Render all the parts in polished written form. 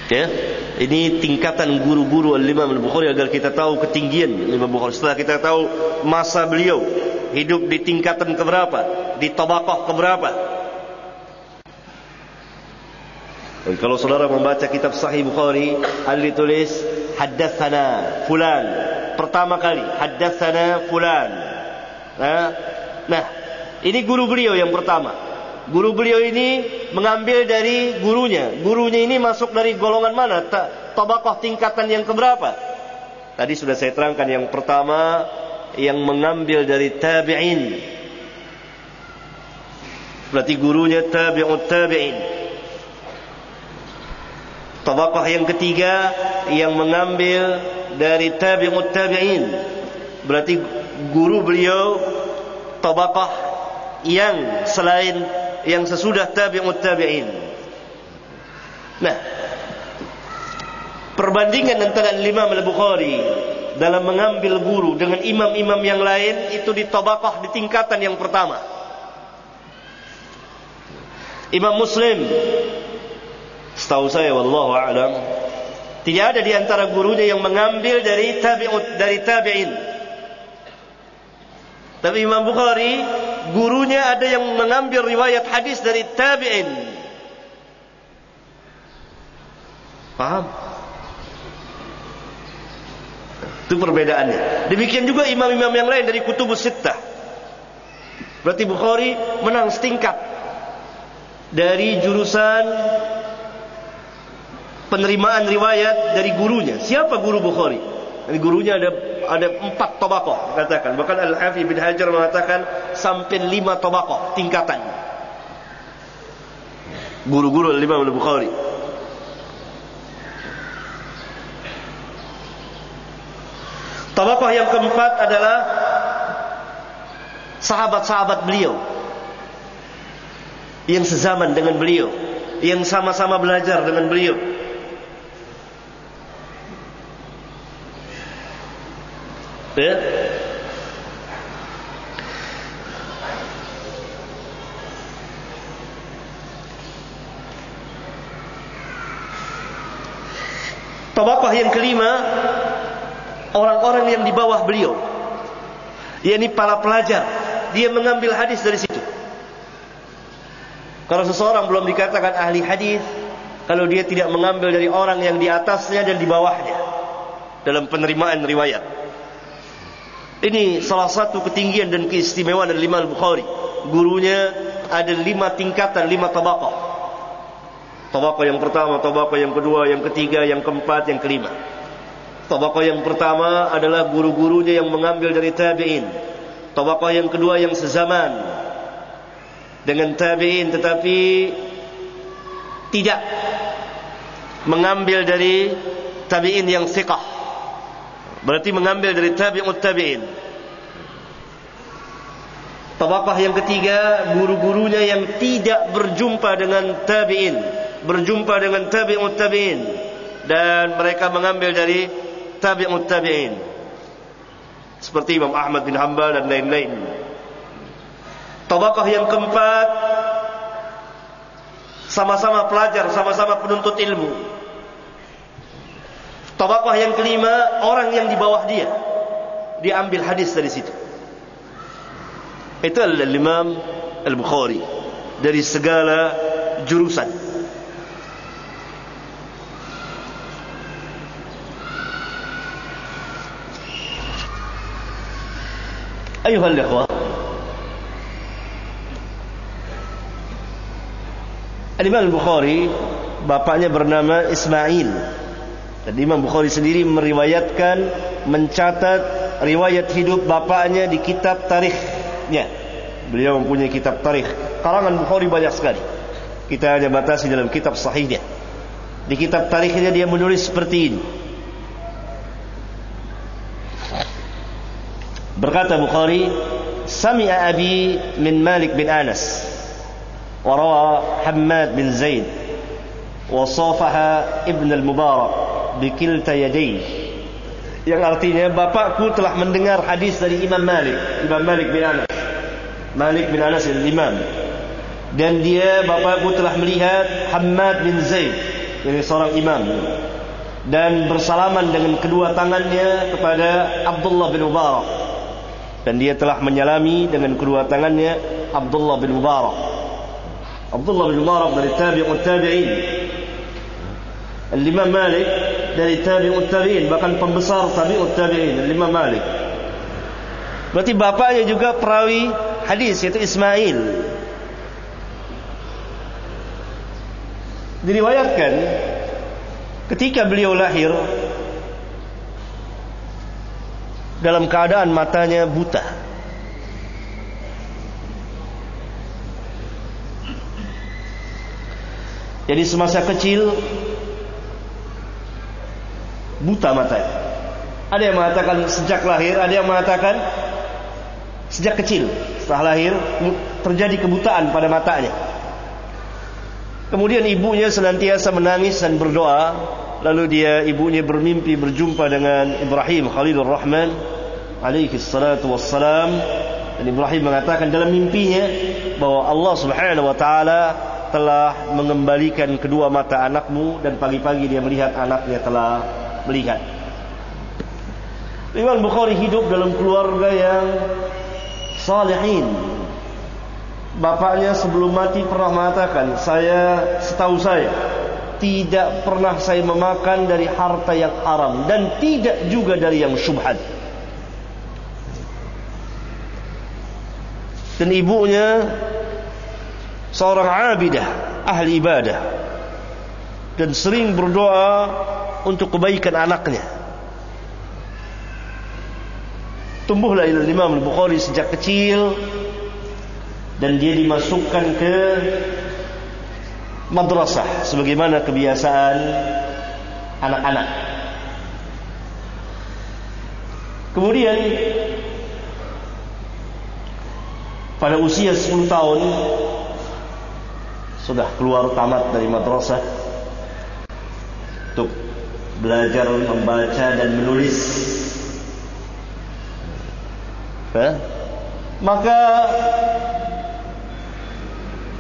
Ya, ini tingkatan guru-guru Al-Imam Al-Bukhari agar kita tahu ketinggian Imam Bukhari. Setelah kita tahu masa beliau hidup di tingkatan keberapa, di tabaqah keberapa. Dan kalau saudara membaca kitab Sahih Bukhari, ada ditulis haddatsana fulan. Pertama kali haddatsana fulan. Nah, ini guru beliau yang pertama. Guru beliau ini mengambil dari gurunya. Gurunya ini masuk dari golongan mana? Tabaqah tingkatan yang keberapa? Tadi sudah saya terangkan, yang pertama yang mengambil dari tabi'in. Berarti gurunya tabi'ut tabi'in. Tabaqah yang ketiga yang mengambil dari tabi'ut tabi'in. Berarti guru beliau tabaqah yang selain, yang sesudah tabi'ut tabi'in. Nah, perbandingan antara Imam Al-Bukhari dalam mengambil guru dengan imam-imam yang lain itu di tabaqah, di tingkatan yang pertama. Imam Muslim, setahu saya wallahu a'lam, tidak ada di antara gurunya yang mengambil dari tabi'in. Tapi Imam Bukhari, gurunya ada yang mengambil riwayat hadis dari tabi'in. Paham? Itu perbedaannya. Demikian juga imam-imam yang lain dari kutubus sittah. Berarti Bukhari menang setingkat dari jurusan penerimaan riwayat dari gurunya. Siapa guru Bukhari? Dari gurunya ada 4 tabaqah katakan. Bahkan Al-Hafidz bin Hajar mengatakan sampai 5 tabaqah tingkatan guru-guru Imam Al-Bukhari. Tabaqah yang keempat adalah sahabat-sahabat beliau yang sezaman dengan beliau, yang sama-sama belajar dengan beliau. Ya. Tabaqah yang kelima, orang-orang yang di bawah beliau, yakni para pelajar. Dia mengambil hadis dari situ. Kalau seseorang belum dikatakan ahli hadis kalau dia tidak mengambil dari orang yang di atasnya dan di bawahnya dalam penerimaan riwayat. Ini salah satu ketinggian dan keistimewaan dari Imam Al-Bukhari. Gurunya ada 5 tingkatan, 5 tabaqah. Tabaqah yang pertama, tabaqah yang kedua, yang ketiga, yang keempat, yang kelima. Tabaqah yang pertama adalah guru-gurunya yang mengambil dari tabi'in. Tabaqah yang kedua yang sezaman dengan tabi'in tetapi tidak mengambil dari tabi'in yang thiqah. Berarti mengambil dari tabi'ut tabi'in. Tabaqah yang ketiga, guru-gurunya yang tidak berjumpa dengan tabi'in, berjumpa dengan tabi'ut tabi'in, dan mereka mengambil dari tabi'ut tabi'in, seperti Imam Ahmad bin Hanbal dan lain-lain. Tabaqah yang keempat, sama-sama pelajar, sama-sama penuntut ilmu. Tabaqah yang kelima, orang yang di bawah dia, diambil hadis dari situ. Itu adalah Imam Al-Bukhari dari segala jurusan. Ayuhal ikhwah, Imam Al-Bukhari bapaknya bernama Ismail. Dan Imam Bukhari sendiri meriwayatkan, mencatat riwayat hidup bapaknya di kitab tarikhnya. Beliau mempunyai kitab tarikh. Karangan Bukhari banyak sekali. Kita hanya batasi dalam kitab sahihnya. Di kitab tarikhnya dia menulis seperti ini. Berkata Bukhari, "Sami'a abi min Malik bin Anas, wa rawa Hammad bin Zaid, wa safaha Ibn al-Mubarak bikilta yadayhi." Yang artinya, bapakku telah mendengar hadis dari Imam Malik bin Anas. Malik bin Anas al-Imam. Dan bapakku telah melihat Hammad bin Zaid. Ini seorang imam, dan bersalaman dengan kedua tangannya kepada Abdullah bin Mubarak, dan dia telah menyalami dengan kedua tangannya Abdullah bin Mubarak. Abdullah bin Mubarak dari tabi'ut tabi'in, Imam Malik dari tabi'ut tabi'in, bahkan pembesar tabi'ut tabi'in, Imam Malik. Berarti bapaknya juga perawi hadis, yaitu Ismail. Diriwayatkan ketika beliau lahir dalam keadaan matanya buta. Jadi semasa kecil buta matanya. Ada yang mengatakan sejak lahir, ada yang mengatakan sejak kecil. Setelah lahir terjadi kebutaan pada matanya. Kemudian ibunya senantiasa menangis dan berdoa. Lalu ibunya bermimpi berjumpa dengan Ibrahim Khalilur Rahman alaihi salatu wassalam. Dan Ibrahim mengatakan dalam mimpinya bahwa Allah subhanahu wa ta'ala telah mengembalikan kedua mata anakmu. Dan pagi-pagi dia melihat anaknya telah melihat. Imam Bukhari hidup dalam keluarga yang salihin. Bapaknya sebelum mati pernah mengatakan, setahu saya tidak pernah saya memakan dari harta yang haram, dan tidak juga dari yang syubhat. Dan ibunya seorang abidah, ahli ibadah, dan sering berdoa untuk kebaikan anaknya. Tumbuhlah Imam Bukhari sejak kecil, dan dia dimasukkan ke madrasah sebagaimana kebiasaan anak-anak. Kemudian pada usia 10 tahun sudah keluar tamat dari madrasah untuk belajar membaca dan menulis. Maka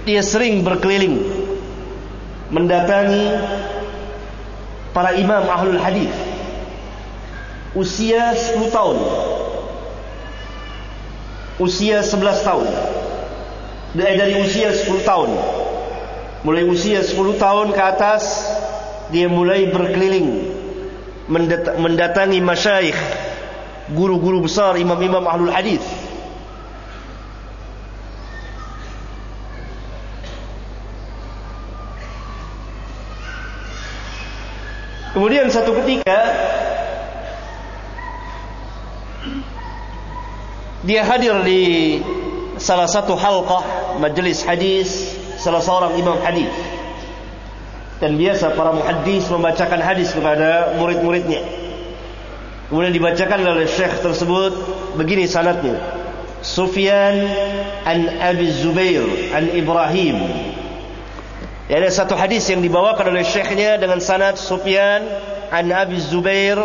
dia sering berkeliling mendatangi para imam ahlul hadis. Usia 10 tahun, usia 11 tahun, dari usia 10 tahun, mulai usia 10 tahun ke atas, dia mulai berkeliling mendatangi masyayikh, guru-guru besar, imam-imam ahlul hadis. Kemudian satu ketika dia hadir di salah satu halqah majelis hadis salah seorang imam hadis. Dan biasa para muhaddis membacakan hadis kepada murid-muridnya. Kemudian dibacakan oleh syekh tersebut begini sanadnya: Sufyan an Abi Zubair an Ibrahim. Ada satu hadis yang dibawakan oleh syekhnya dengan sanad Sufyan an Abi Zubair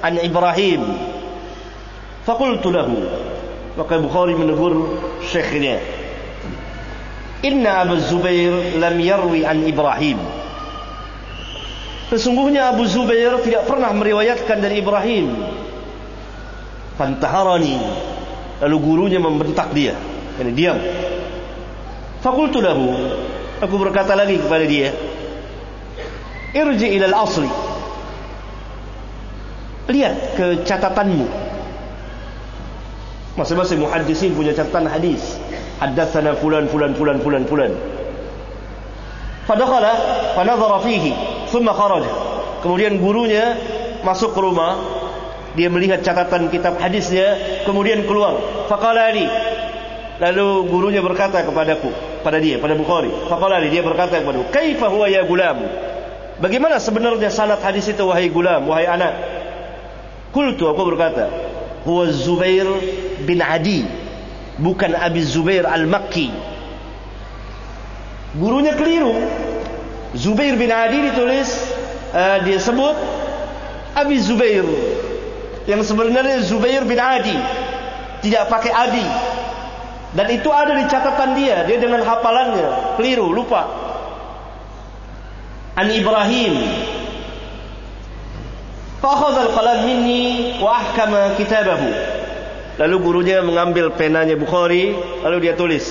an Ibrahim. Faqultu lahu, maka Bukhari menegur syekhnya, Inna Abu Zubair lam yarwi an Ibrahim. Sesungguhnya Abu Zubair tidak pernah meriwayatkan dari Ibrahim. Fantaharani, lalu gurunya membentak dia, yani diam. Faqultu lahu, aku berkata lagi kepada dia, Irji ilal asli, lihat ke catatanmu. Masing-masing muhaddisin punya catatan hadis. Haddatsana fulan fulan fulan fulan fulan. Fadakhala fanadhara fihi thumma kharaja. Kemudian gurunya masuk ke rumah, dia melihat catatan kitab hadisnya, kemudian keluar. Faqala li, lalu gurunya berkata kepadaku, pada Bukhari, faqala li, dia berkata kepadaku, kaifa huwa ya gulam, bagaimana sebenarnya sanad hadis itu wahai gulam, wahai anak? Qultu, aku berkata, huwa Zubair bin Adi, bukan Abi Zubair al-Makki. Gurunya keliru. Zubair bin Adi ditulis, dia sebut Abi Zubair, yang sebenarnya Zubair bin Adi, tidak pakai Adi. Dan itu ada di catatan dia dengan hafalannya keliru, lupa. an Ibrahim. Fa akhadha al-qalam minni wa ahkama kitabahu. Lalu gurunya mengambil penanya Bukhari, lalu dia tulis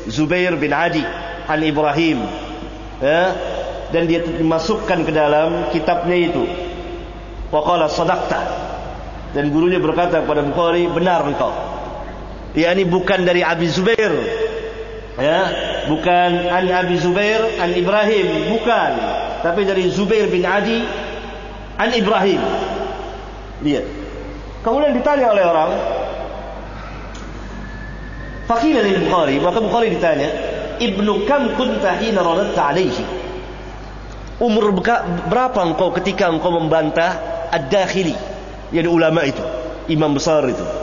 Zubair bin Adi an Ibrahim, ya, dan dia dimasukkan ke dalam kitabnya itu. Wa qala sadaqta. Dan gurunya berkata kepada Bukhari, benar engkau. Ini bukan dari Abi Zubair, ya, bukan an Abi Zubair an Ibrahim, bukan, tapi dari Zubair bin Adi an Ibrahim. Lihat. Kemudian ditanya oleh orang, faqila lil Bukhari, maka Bukhari ditanya, ibnu kam kunta hina radadta alaihi? Umur berapa engkau ketika engkau membantah Ad-Dakhili, yang ulama itu, imam besar itu?